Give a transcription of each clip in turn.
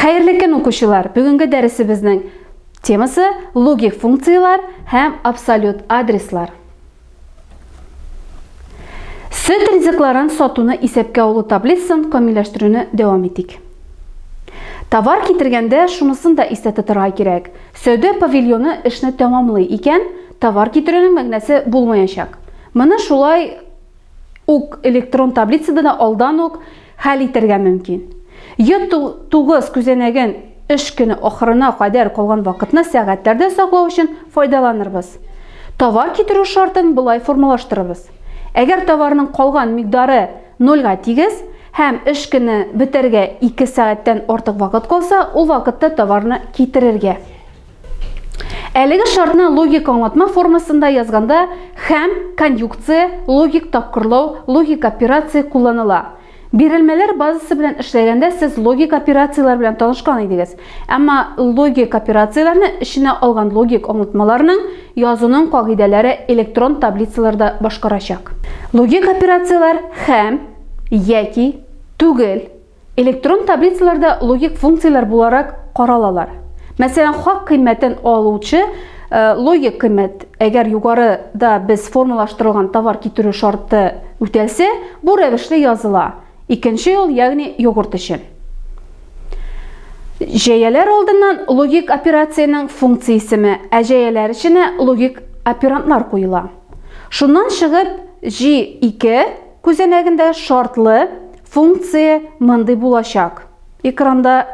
Xayrli kun o'quvchilar, bugungi darsimizning temasi logik funksiyalar ham absolyut adreslar. Süt riziklarini sotuvni hisobga olib tablitsasini komillashtirishni davom etdik. Tovar keltirganda shunisini da eslatib turgan kerak. Savdo pavilyoni ishni tamomlay ekan, tovar keltirishning ma'nosi bo'lmayacak. Mana shulay elektron tablitsada oldan hal etilgan mumkin. Y9 ko'zanagin ish kuni oxirina qadar qolgan vaqtni soatlarda saqlash uchun foydalanırбыз. Tovar keltirish shartini bulay formulashtiramiz. Agar tovarning qolgan miqdori 0 ga tegiz, ham ish kuni bitirga 2 soatdan ortiq vaqt qolsa, u vaqtda tovarni keltirerga. Әлеге шартны логик аңлатма формасында язганда ham конъюнкция, логик тапкырлау, логик операция кулланыла. Берилмелер базасы белән эшләгәндә сез логик операциялар белән танышкан идегез. Әмма логик операцияларны эченә алган логик аңлатмаларның язуның кагыйдәләре электрон таблицаларда башкарачак. Логик операциялар һәм яки түгел электрон таблицаларда логик функциялар буларак каралалар. Мәсәлән, хак кыйммәтен алучы логик кыйммәт, әгәр югарыда без формалаштырылган товар китерү шарты үтәлсә, бу рәвешле языла. Икенче юл, ягъни йогурт өчен. Җәяләр алдыннан логик операцияның функция исеме, ә җәяләр эченә логик оперантлар куела. Шуннан чыгып, J2 күзәнәгендә шартлы функция мондый булачак. Экранда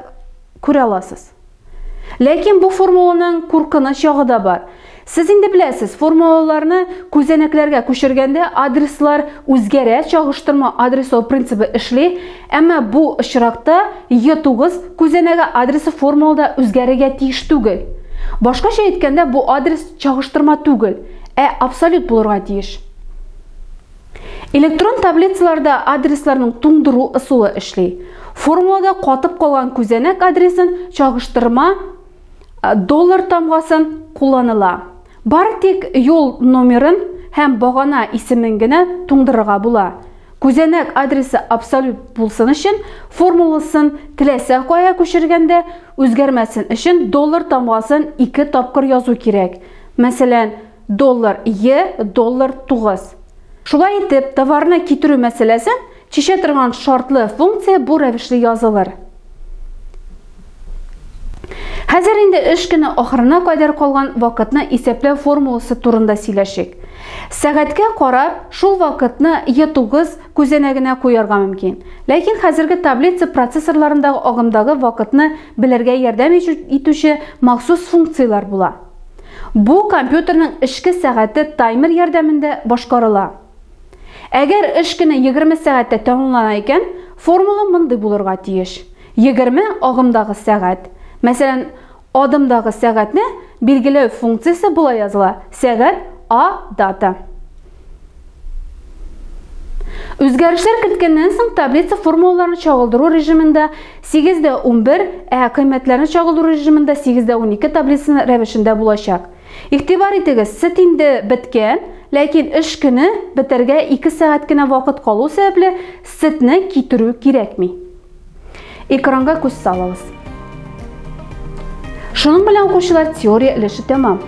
күрә аласыз. Ләкин бу формуланың куркыныч ягы да бар. Сез инде беләсез, формулаларны күзәнәкләргә күчергәндә адреслар үзгәрә, чагыштырма адреслау принципы эшли, әмма бу очракта Y9 күзәнәге адресы формулада үзгәрергә тиеш түгел. Башкача әйткәндә, бу адрес чагыштырма түгел, ә абсолют булырга тиеш. Электрон таблицаларда адресларның туңдыру ысулы эшли. Формулада катып калган күзәнәк адресын чагыштырма доллар тамгасын кулланыла. Бары тик юл номерын һәм багана исемен генә туңдырырга була. Күзәнәк адресы абсолют булсын өчен формуласын теләсә кая күчергәндә үзгәрмәсен өчен доллар тамгасын 2 тапкыр язу кирәк. Мәсәлән, доллар Y, доллар 9. Шулай итеп, товарны китерү мәсьәләсен чишә торган шартлы функция бу рәвешле язылыр. Хәзер инде эш көне ахырына кадәр калган вакытны исәпләү формуласы турында сөйләшик. Сәгатькә карап, шул вакытны Y9 күзәнәгенә куярга мөмкин. Ләкин хәзерге таблица процессорларындагы агымдагы вакытны белергә ярдәм итүче махсус функциялар була. Бу компьютерның эшке сәгате таймер ярдәмендә башкарыла. Әгәр эш көне 20 сәгатьтә тәмамлана икән, формула мондый булырга тиеш. 20 агымдагы сәгать. Мәсәлән, адымдагы сәгатьне билгеләү функциясе була языла. Сәгать A дата. Үзгәрешләр киткәннән соң таблица формулаларны чагылдыру режимында 8:11, ә кыйммәтләрне чагылдыру режимында 8:12 таблицасы рәвешендә булачак. Игътибар итегез, сөт инде биткән, ләкин эш көне бетәргә 2 сәгать кенә вакыт калу сәбәпле сөтне китерү кирәкми. Экранга күз салабыз. Шуның белән укучылар теория өлеше тәмам.